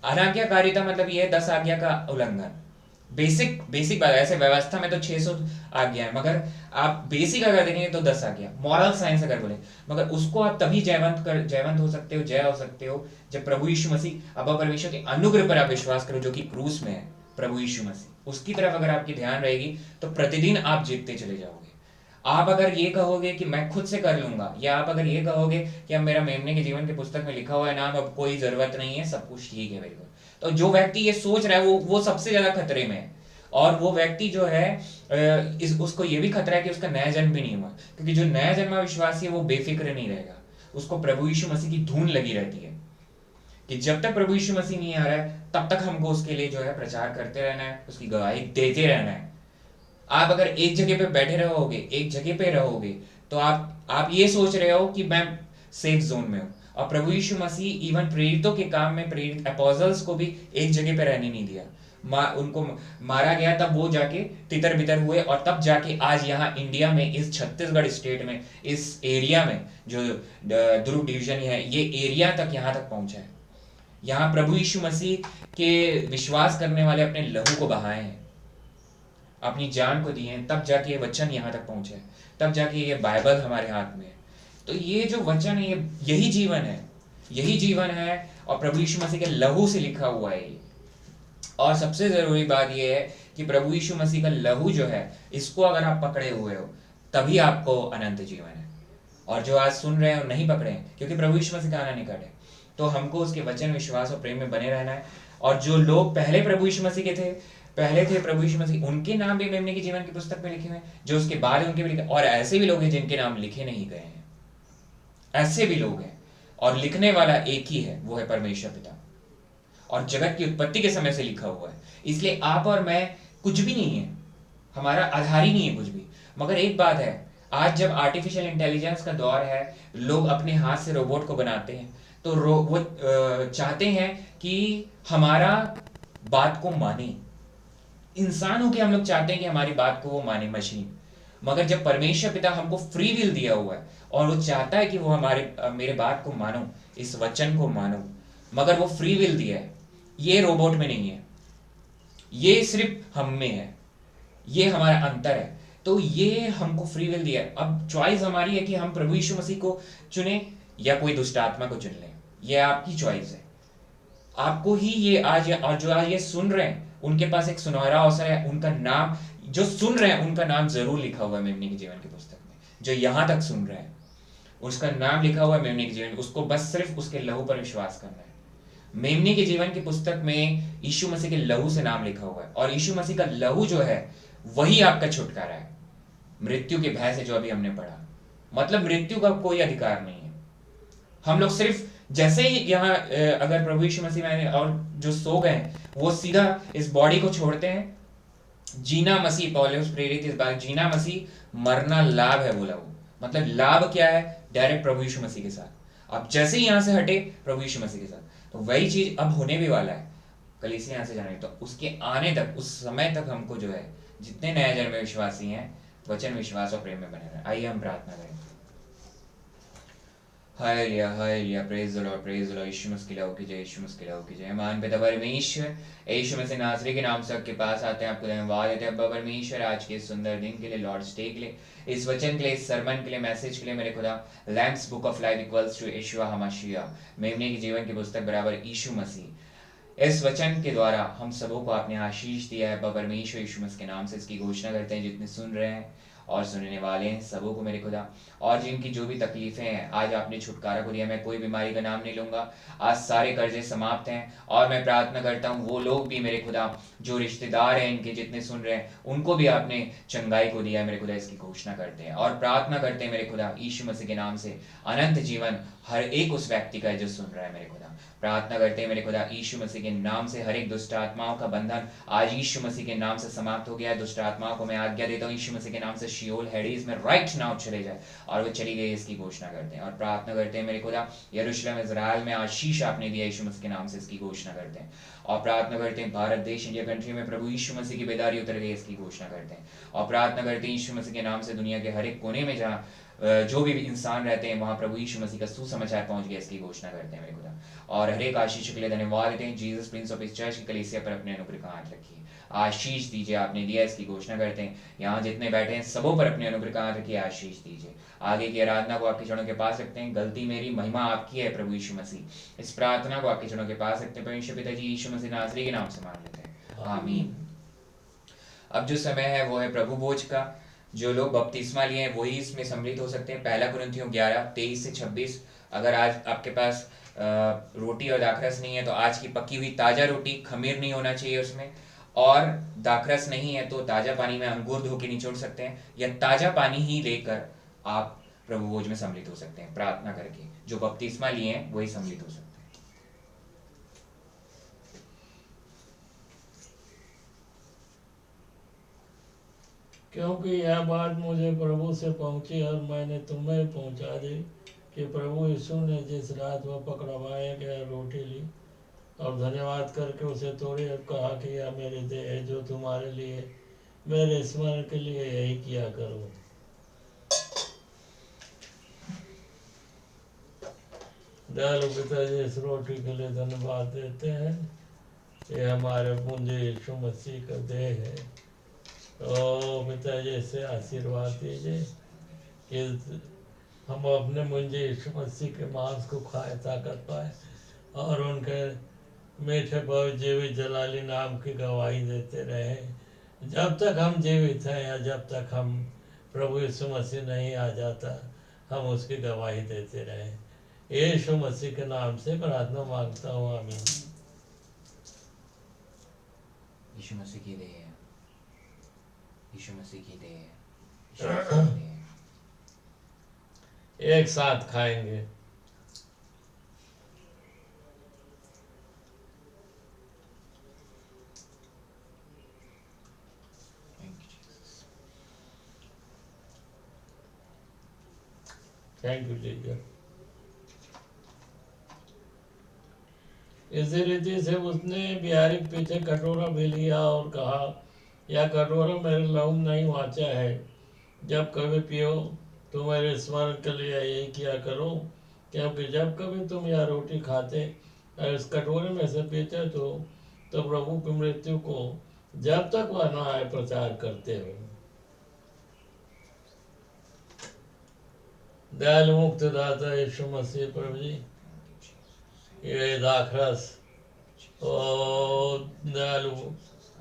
अनाज्ञाकारिता मतलब ये है 10 आज्ञा का उल्लंघन। बेसिक बात है, ऐसे व्यवस्था में तो 600 आज्ञा है, मगर आप बेसिक अगर देखेंगे तो 10 आज्ञा, मॉरल साइंस अगर बोले, मगर उसको आप तभी जयवंत हो सकते हो, जय हो सकते हो, जब प्रभु यीशु मसीह अब्बा परमेश्वर के अनुग्रह पर आप विश्वास करो, जो कि क्रूस में है प्रभु यीशु मसीह, उसकी तरफ अगर आपकी ध्यान रहेगी तो प्रतिदिन आप जीतते चले जाओगे। आप अगर ये कहोगे कि मैं खुद से कर लूंगा, या आप अगर ये कहोगे कि अब मेरा मेमने के जीवन के पुस्तक में लिखा हुआ है नाम, अब कोई जरूरत नहीं है, सब कुछ ठीक है मेरे को, तो जो व्यक्ति ये सोच रहा है वो सबसे ज्यादा खतरे में है। और वो व्यक्ति जो है उसको ये भी खतरा है कि उसका नया जन्म भी नहीं हुआ, क्योंकि जो नया जन्मा विश्वासी है वो बेफिक्र नहीं रहेगा, उसको प्रभु यीशु मसीह की धून लगी रहती है कि जब तक प्रभु यीशु मसीह नहीं आ रहा है तब तक हमको उसके लिए जो है प्रचार करते रहना है, उसकी गवाही देते रहना है। आप अगर एक जगह पे बैठे रहोगे, एक जगह पे रहोगे, तो आप ये सोच रहे हो कि मैं सेफ जोन में हूं। और प्रभु यीशु मसीह इवन प्रेरितों के काम में, प्रेरित एपोस्टल्स को भी एक जगह पे रहने नहीं दिया। उनको मारा गया, तब वो जाके तितर बितर हुए, और तब जाके आज यहाँ इंडिया में, इस छत्तीसगढ़ स्टेट में, इस एरिया में जो दुर्ग डिवीजन है, ये एरिया तक यहाँ तक पहुंचा है। यहाँ प्रभु यीशु मसीह के विश्वास करने वाले अपने लहू को बहाए हैं, अपनी जान को दी है, तब जाके ये वचन यहाँ तक पहुंचे है, तब जाके ये बाइबल हमारे हाथ में है। तो ये जो वचन है, यही जीवन है, और प्रभु यीशु मसीह के लहू से लिखा हुआ है ये। और सबसे जरूरी बात ये है कि प्रभु यीशु मसीह का लहू जो है, इसको अगर आप पकड़े हुए हो तभी आपको अनंत जीवन है। और जो आज सुन रहे हैं और नहीं पकड़े हैं, क्योंकि प्रभु यीशु मसीह का आना निकट है, तो हमको उसके वचन, विश्वास और प्रेम में बने रहना है। और जो लोग पहले प्रभु यीशु मसीह के थे प्रभु यीशु मसीह, उनके नाम भी मेमने की जीवन की पुस्तक में लिखे हुए हैं, जो उसके बाद उनके भी लिखे, और ऐसे भी लोग हैं जिनके नाम लिखे नहीं गए हैं, ऐसे भी लोग हैं। और लिखने वाला एक ही है, वो है परमेश्वर पिता, और जगत की उत्पत्ति के समय से लिखा हुआ है। इसलिए आप और मैं कुछ भी नहीं है, हमारा आधार ही नहीं है कुछ भी। मगर एक बात है, आज जब आर्टिफिशियल इंटेलिजेंस का दौर है, लोग अपने हाथ से रोबोट को बनाते हैं, तो वो चाहते हैं कि हमारा बात को माने, इंसान हो के हम लोग चाहते हैं कि हमारी बात को वो माने मशीन। मगर जब परमेश्वर पिता हमको फ्री विल दिया हुआ है, और वो चाहता है कि वो मेरे बात को मानो, इस वचन को मानो, मगर वो फ्री विल दिया है, ये रोबोट में नहीं है, ये सिर्फ हम में है, ये हमारा अंतर है। तो ये हमको फ्री विल दिया है। अब चॉइस हमारी है कि हम प्रभु यीशु मसीह को चुने या कोई दुष्ट आत्मा को चुन लें, ये आपकी चॉइस है। आपको ही ये आज, और जो आज ये सुन रहे हैं उनके पास एक सुनहरा अवसर है, उनका नाम, जो सुन रहे हैं उनका नाम जरूर लिखा हुआ है मेमने के जीवन की पुस्तक में। जो यहां तक सुन रहे हैं उसका नाम लिखा हुआ है मेमने के जीवन, उसको बस सिर्फ उसके लहू पर विश्वास करना है। मेमने के जीवन की पुस्तक में यीशु मसीह के लहू से नाम लिखा हुआ है, और यीशु मसीह का लहू जो है वही आपका छुटकारा है मृत्यु के भय से, जो अभी हमने पढ़ा। मतलब मृत्यु का कोई अधिकार नहीं है। हम लोग सिर्फ जैसे ही यहाँ अगर प्रभु यीशु मसीह में और जो सो गए वो सीधा इस बॉडी को छोड़ते हैं। जीना मसीह, पौलुस प्रेरित इस बात, जीना मसीह, मरना लाभ है बोला वो। मतलब लाभ क्या है? डायरेक्ट प्रभु यीशु मसीह के साथ। अब जैसे ही यहाँ से हटे प्रभु यीशु मसीह के साथ, तो वही चीज अब होने भी वाला है। कलीसिया यहाँ से जाने, तो उसके आने तक, उस समय तक हमको जो है, जितने नए जन्म में विश्वासी हैं, वचन, विश्वास और प्रेम में बने रहे। आइए हम प्रार्थना करें। Hallelujah, hallelujah, praise the lord, praise the lord. यीशु मसीह की लहू की जय, यीशु मसीह की लहू की जय। महान पिता परमेश्वर, यीशु मसीह नासरी के नाम से आपके पास आते हैं, आपको धन्यवाद देते हैं अब्बा परमेश्वर, आज के सुंदर दिन के लिए, लॉर्ड्स डे के लिए, इस वचन के लिए, इस सरमन के लिए, मैसेज के लिए। मेरे खुदा, lamb's book of life equals to यीशुआ हमाशिया, मेमने की जीवन की पुस्तक बराबर यीशु मसीह। इस वचन के द्वारा हम सबों को आपने आशीष दिया है अब्बा परमेश्वर, यीशु मसीह के नाम से इसकी घोषणा करते हैं जितने सुन रहे हैं, और सुनने वाले हैं सबों को मेरे खुदा। और जिनकी जो भी तकलीफें हैं, आज आपने छुटकारा को दिया। मैं कोई बीमारी का नाम नहीं लूँगा, आज सारे कर्जे समाप्त हैं। और मैं प्रार्थना करता हूँ वो लोग भी मेरे खुदा जो रिश्तेदार हैं इनके, जितने सुन रहे हैं, उनको भी आपने चंगाई को दिया है मेरे खुदा, इसकी घोषणा करते हैं। और प्रार्थना करते हैं मेरे खुदा यीशु मसीह के नाम से अनंत जीवन हर एक उस व्यक्ति का है जो सुन रहा है मेरे खुदा। प्रार्थना करते हैं मेरे खुदा यीशु मसीह के नाम से हर एक दुष्ट आत्माओं का बंधन आज यीशु मसीह के नाम से समाप्त हो गया है। दुष्ट आत्माओं को मैं आज्ञा देता हूँ यीशु मसीह के नाम से शियोल हेडीज में राइट नाउ चले जाए, और वो चली गई, इसकी घोषणा करते हैं। और प्रार्थना करते हैं मेरे खुदा यरूशलेम इजराइल में आशीष आपने दिया यीशु मसीह के नाम से, इसकी घोषणा करते हैं। और प्रार्थना करते हैं भारत देश इंडिया कंट्री में प्रभु यीशु मसीह की बेदारी उतर गई, इसकी घोषणा करते हैं। और प्रार्थना करते हैं यीशु मसीह के नाम से दुनिया के हर एक कोने में जहाँ जो भी इंसान रहते हैं वहाँ प्रभु यीशु मसीह का सुसमाचार पहुंच गया, इसकी घोषणा करते हैं मेरे खुदा। और हर एक आशीष के लिए धन्यवाद देते हैं। जीसस प्रिंस ऑफ इस चर्च की कलीसिया पर अपने अनुग्रह का हाथ रखिए, आशीष दीजिए, आपने दिया इसकी घोषणा करते हैं। यहाँ जितने बैठे हैं सबों पर अपने अनुग्रह का हाथ रखिए, आशीष दीजिए। आगे की आराधना को आपके चरणों के पास रखते हैं। गलती मेरी, महिमा आपकी है प्रभु यीशु मसीह। इस प्रार्थना को आपके चरणों के पास रखते हैं परमेश्वर पिता जी यीशु मसीह नासरी के नाम से मांग लेते हैं, आमीन। अब जो समय है वो है प्रभु भोज का। जो लोग बपतिस्मा लिए हैं वही इसमें सम्मिलित हो सकते हैं। पहला कुरिन्थियों 11:23 से 26। अगर आज आपके पास रोटी और दाखरस नहीं है तो आज की पकी हुई ताज़ा रोटी, खमीर नहीं होना चाहिए उसमें, और दाखरस नहीं है तो ताज़ा पानी में अंगूर धो के निचोड़ सकते हैं, या ताज़ा पानी ही लेकर आप प्रभु भोज में सम्मिलित हो सकते हैं। प्रार्थना करके जो बपतिस्मा लिए हैं वही सम्मिलित हो सकते हैं। क्योंकि यह बात मुझे प्रभु से पहुंची और मैंने तुम्हें पहुंचा दी कि प्रभु यीशु ने जिस रात वह पकड़वाया गया रोटी ली और धन्यवाद करके उसे तोड़ी और कहा कि यह मेरी देह है जो तुम्हारे लिए मेरे स्मरण के लिए यही किया करो। दयालु पिताजी इस रोटी के लिए धन्यवाद देते हैं। ये हमारे पूंजी यीशु मसीह का देह है। तो पिताजी से आशीर्वाद दीजिए कि हम अपने मुंजे यीशु मसीह के मांस को खाए, ताकत पाए और उनके मीठे भव्य जीवित जलाली नाम की गवाही देते रहे जब तक हम जीवित हैं, या जब तक हम प्रभु यीशु मसीह नहीं आ जाता हम उसकी गवाही देते रहे। यीशु मसीह के नाम से प्रार्थना मांगता हूँ, आमीन। यीशु मसीह की देह है, यीशु मसीह की देह है, यीशु मसीह की देह है। एक साथ खाएंगे। Thank you teacher. इसी रीति से उसने बिहारी के पीछे कटोरा भी लिया और कहा, यह कटोरा मेरे लहू नहीं वाचा है, जब कभी पियो तो मेरे स्मरण के लिए यही किया करो। क्योंकि जब कभी तुम यह रोटी खाते और इस कटोरे में से पीते तो प्रभु की मृत्यु को जब तक वह न आए प्रचार करते हो। दयालु मुक्तिदाता यीशु मसीह प्रभु जी, ये दाखरस और दयालु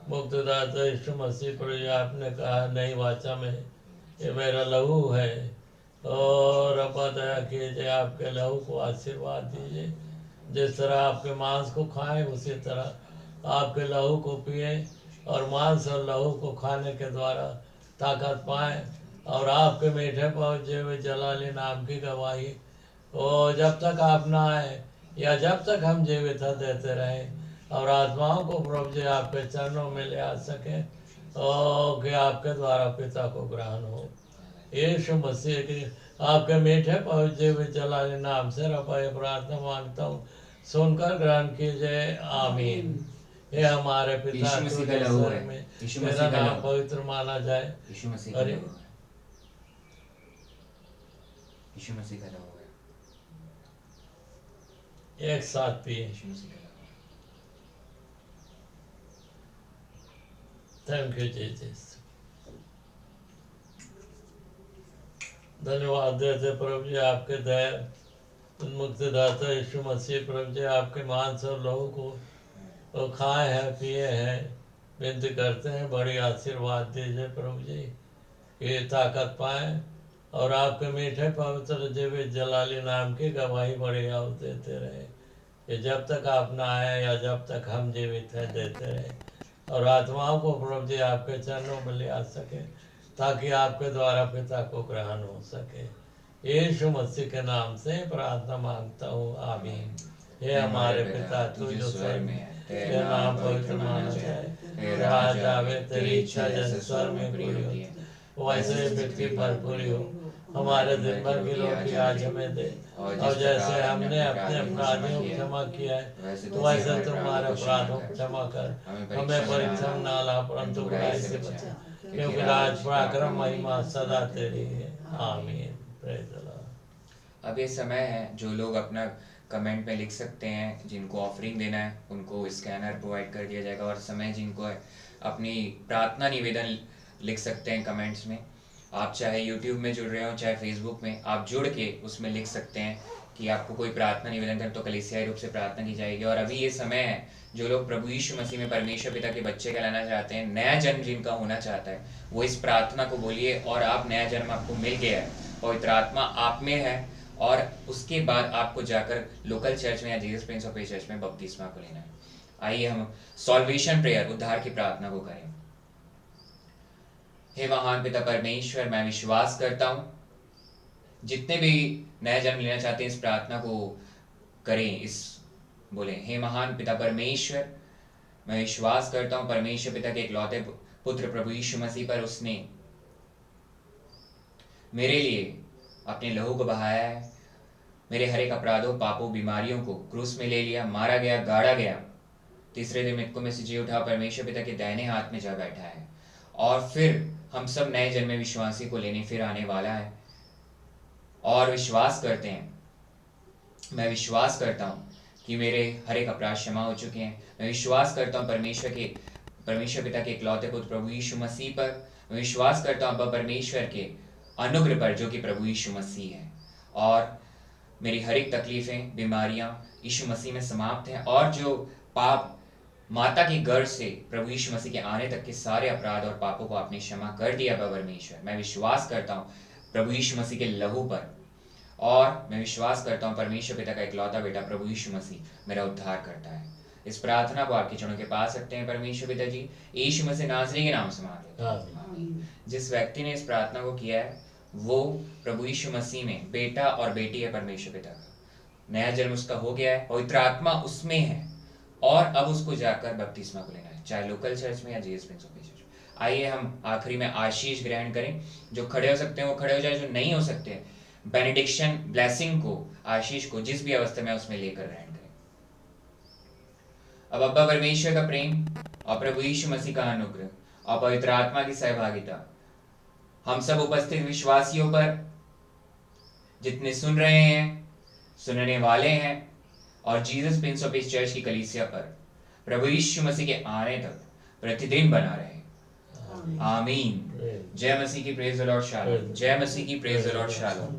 मुक्तिदाता यीशु मसीह प्रभु जी, आपने कहा नई वाचा में ये मेरा लहू है, और अपा दया कीजिए, आपके लहू को आशीर्वाद दीजिए। जिस तरह आपके मांस को खाएं उसी तरह आपके लहू को पिए, और मांस और लहू को खाने के द्वारा ताकत पाएं, और आपके मीठे पहुँचे हुए जलाली नाम की गवाही और जब तक आप ना आए या जब तक हम जीवित देते रहें, और आत्माओं को प्रभु जी आपके चरणों में ले आ सके और कि आपके द्वारा पिता को ग्रहण हो। यीशु मसीह की आपके मीठे पहुँचे हुए जलाली नाम से रफ़ा प्रार्थना मांगता हूँ, सुनकर ग्रहण कीजिए, आमीन। ये हमारे पिता यीशु मसीह का लहू है, में यीशु तेरा मसीह का नाम लहू, पवित्र माना जाए। यीशु मसीह का अरे लहू है, यीशु मसीह का लहू है, एक साथ पिए। यीशु मसीह का लहू है। Thank you Jesus. धन्यवाद देते प्रभु जी आपके दया मुक्तिदाता यीशु मसीह प्रभु जी, आपके मांस और लहू को वो खाए हैं पिए हैं, विनती करते हैं बड़ी आशीर्वाद दीजिए प्रभु जी। ये ताकत पाएं और आपके मीठे पवित्र जीवित जलाली नाम की गवाही बड़ी और देते रहे कि जब तक आप ना आए या जब तक हम जीवित हैं देते रहे, और आत्माओं को प्रभु जी आपके चरणों में ले आ सके ताकि आपके द्वारा पिता को ग्रहण हो सके। यीशु मसीह के नाम से प्रार्थना मांगता हूँ, आमीन। हे हमारे पिता तू जो स्वर्ग में है, तेरा नाम पवित्र माना जाए, तेरा राज आवे, तेरी इच्छा जैसे स्वर्ग में पूरी होती है वैसे पृथ्वी पर पूरी हो। हमारे दिन भर की रोटी आज हमें दे, और जैसे हमने अपने अपराधियों को क्षमा किया है वैसे तुम्हारे अपराधों को क्षमा कर। हमें परीक्षा में ना ला परंतु बुराई से बचा, क्योंकि राज पराक्रम महिमा सदा तेरी है, आमीन। Praise the Lord. अब ये समय है, जो लोग अपना कमेंट में लिख सकते हैं, जिनको ऑफरिंग देना है उनको स्कैनर प्रोवाइड कर दिया जाएगा, और समय जिनको है अपनी प्रार्थना निवेदन लिख सकते हैं कमेंट्स में। आप चाहे यूट्यूब में जुड़ रहे हो चाहे फेसबुक में, आप जुड़ के उसमें लिख सकते हैं कि आपको कोई प्रार्थना निवेदन कर, तो कलीसियाई रूप से प्रार्थना की जाएगी। और अभी ये समय है, जो लोग प्रभु यीशु मसीह में परमेश्वर पिता के बच्चे कहलाना चाहते हैं, नया जन्म जिनका होना चाहता है, वो इस प्रार्थना को बोलिए और आप नया जन्म आपको मिल गया है, पवित्र आत्मा आप में है, और उसके बाद आपको जाकर लोकल चर्च में या Jesus Prince of peace church में बपतिस्मा को लेना है। आइए हम सॉल्वेशन प्रेयर, उद्धार की प्रार्थना को करें। हे महान पिता परमेश्वर, मैं विश्वास करता हूँ जितने भी नया जन्म लेना चाहते हैं इस प्रार्थना को करें। इस बोले, हे महान पिता परमेश्वर, मैं विश्वास करता हूँ परमेश्वर पिता के इकलौते पुत्र प्रभु यीशु मसीह पर उसने मेरे लिए अपने लहू को बहाया है, मेरे हर एक अपराधों पापों बीमारियों को क्रूस में ले लिया, मारा गया, गाड़ा गया, तीसरे दिन मृतकों में से जी उठा, परमेश्वर पिता के दाहिने हाथ में जा बैठा है, और फिर हम सब नए जन्म में विश्वासी को लेने फिर आने वाला है। और विश्वास करते हैं, मैं विश्वास करता हूँ कि मेरे हर एक अपराध क्षमा हो चुके हैं। मैं विश्वास करता हूँ परमेश्वर पिता के इकलौते पुत्र प्रभु यीशु मसीह पर। मैं विश्वास करता हूँ परमेश्वर के अनुग्रह पर जो कि प्रभु यीशु मसीह है, और मेरी हर एक तकलीफें बीमारियां यीशु मसीह में समाप्त हैं, और जो पाप माता के गर्भ से प्रभु यीशु मसीह के आने तक के सारे अपराध और पापों को आपने क्षमा कर दिया परमेश्वर। मैं विश्वास करता हूँ प्रभु यीशु मसीह के लहू पर, और मैं विश्वास करता हूँ परमेश्वर पिता का इकलौता बेटा प्रभु यीशु मसीह मेरा उद्धार करता है। इस प्रार्थना को आपके चरणों के पास रखते हैं परमेश्वर पिता जी, यीशु मसीह नासरी के नाम से मांगते हैं। जिस व्यक्ति ने इस प्रार्थना को किया है वो प्रभु यीशु मसीह में बेटा और बेटी है परमेश्वर पिता का, नया जन्म उसका हो गया है, पवित्र आत्मा उसमें है, और अब उसको जाकर बपतिस्मा को लेना है, चाहे लोकल चर्च में या Jesus Prince of peace church. आइए हम आखिरी में आशीष ग्रहण करें। जो खड़े हो सकते हैं वो खड़े हो जाए, जो नहीं हो सकते बेनेडिक्शन ब्लेसिंग को, आशीष को जिस भी अवस्था में उसमें लेकर ग्रहण करें। अब अब्बा परमेश्वर का प्रेम और प्रभु यीशु मसीह का अनुग्रह और पवित्र आत्मा की सहभागिता हम सब उपस्थित विश्वासियों पर, जितने सुन रहे हैं, सुनने वाले हैं, और Jesus Prince of peace church की कलीसिया पर प्रभु यीशु मसीह के आने तक प्रतिदिन बना रहे। आमीन। जय मसीह की, प्रेज द लॉर्ड, शालोम। जय मसीह की, प्रेज द लॉर्ड, शालोम।